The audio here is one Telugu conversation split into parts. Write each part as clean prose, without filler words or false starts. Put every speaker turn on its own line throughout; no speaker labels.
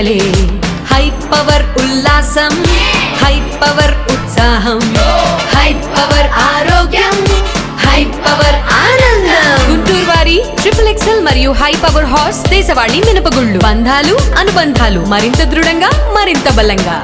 పండగలే హై పవర్ ఉల్లాసం హై పవర్ ఉత్సాహం హై పవర్ ఆరోగ్యం హై పవర్ ఆనందం గుంటూరు వారి XXL మరియు హై పవర్ హార్స్ దేశవాళీ మినపగుళ్ళు బంధాలు అనుబంధాలు మరింత దృఢంగా మరింత బలంగా.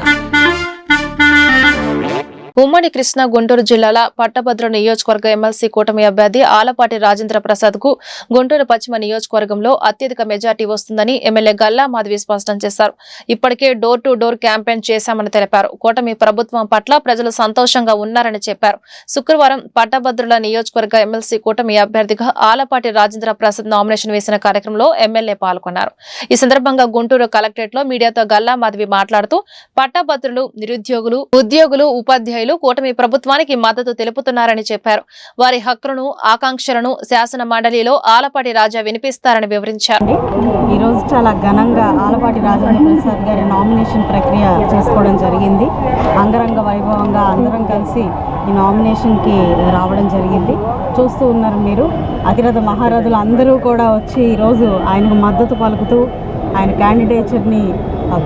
ఉమ్మడి కృష్ణా గుంటూరు జిల్లాల పట్టభద్ర నియోజకవర్గ ఎమ్మెల్సీ కూటమి అభ్యర్థి ఆలపాటి రాజేంద్ర ప్రసాద్ కు గుంటూరు పశ్చిమ నియోజకవర్గంలో అత్యధిక మెజార్టీ వస్తుందని ఎమ్మెల్యే గల్లా మాధవి స్పష్టం చేశారు. ఇప్పటికే డోర్ టు డోర్ క్యాంపెయిన్ చేశామని తెలిపారు. కూటమి ప్రభుత్వం పట్ల ప్రజలు సంతోషంగా ఉన్నారని చెప్పారు. శుక్రవారం పట్టభద్రుల నియోజకవర్గ ఎమ్మెల్సీ కూటమి అభ్యర్థిగా ఆలపాటి రాజేంద్ర ప్రసాద్ నామినేషన్ వేసిన కార్యక్రమంలో ఎమ్మెల్యే పాల్గొన్నారు. ఈ సందర్భంగా గుంటూరు కలెక్టరేట్ లో మీడియాతో గల్లా మాధవి మాట్లాడుతూ పట్టభద్రులు, నిరుద్యోగులు, ఉద్యోగులు, ఉపాధ్యాయులు కూటమి ప్రభుత్వానికి మద్దతు తెలుపుతున్నారని చెప్పారు. వారి హక్కులను, ఆకాంక్షలను శాసన మండలిలో ఆలపాటి రాజా వినిపిస్తారని వివరించారు.
ఈ రోజు చాలా ఘనంగా ఆలపాటి రాజేంద్ర ప్రసాద్ గారి నామినేషన్ ప్రక్రియ చేసుకోవడం జరిగింది. అంగరంగ వైభవంగా అందరం కలిసి ఈ నామినేషన్కి రావడం జరిగింది. చూస్తూ ఉన్నారు మీరు, అతిరథ మహారథులు అందరూ కూడా వచ్చి ఈరోజు ఆయనకు మద్దతు పలుకుతూ ఆయన క్యాండిడేచర్ని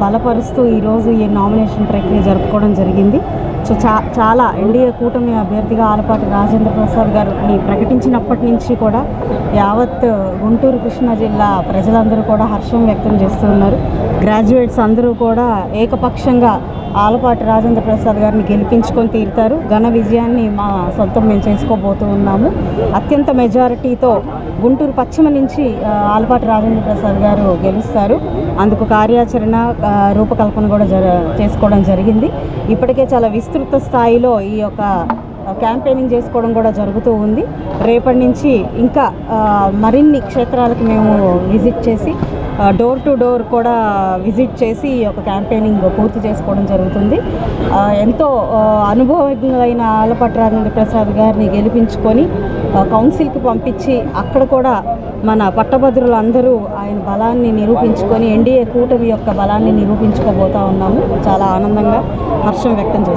బలపరుస్తూ ఈరోజు ఈ నామినేషన్ ప్రక్రియ జరుపుకోవడం జరిగింది. సో చాలా ఎన్డీఏ కూటమి అభ్యర్థిగా ఆలపాటి రాజేంద్ర ప్రసాద్ గారిని ప్రకటించినప్పటి నుంచి కూడా యావత్ గుంటూరు కృష్ణా జిల్లా ప్రజలందరూ కూడా హర్షం వ్యక్తం చేస్తూ ఉన్నారు. గ్రాడ్యుయేట్స్ అందరూ కూడా ఏకపక్షంగా ఆలపాటి రాజేంద్ర ప్రసాద్ గారిని గెలిపించుకొని తీరుతారు. ఘన విజయాన్ని మా సొంతం మేము చేసుకోబోతూ ఉన్నాము. అత్యంత మెజారిటీతో గుంటూరు పశ్చిమ నుంచి ఆలపాటి రాజేంద్ర ప్రసాద్ గారు గెలుస్తారు. అందుకు కార్యాచరణ రూపకల్పన కూడా చేసుకోవడం జరిగింది. ఇప్పటికే చాలా విస్తృత స్థాయిలో ఈ యొక్క క్యాంపెయినింగ్ చేసుకోవడం కూడా జరుగుతూ ఉంది. రేపటి నుంచి ఇంకా మరిన్ని క్షేత్రాలకు మేము విజిట్ చేసి డోర్ టు డోర్ కూడా విజిట్ చేసి ఈ యొక్క క్యాంపెయినింగ్ పూర్తి చేసుకోవడం జరుగుతుంది. ఎంతో అనుభవజ్ఞులైన ఆలపాటి రాజేంద్ర ప్రసాద్ గారిని గెలిపించుకొని కౌన్సిల్కి పంపించి అక్కడ కూడా మన పట్టభద్రులు అందరూ ఆయన బలాన్ని నిరూపించుకొని ఎన్డీఏ కూటమి యొక్క బలాన్ని నిరూపించుకోబోతా ఉన్నాము. చాలా ఆనందంగా హర్షం వ్యక్తం చేస్తాం.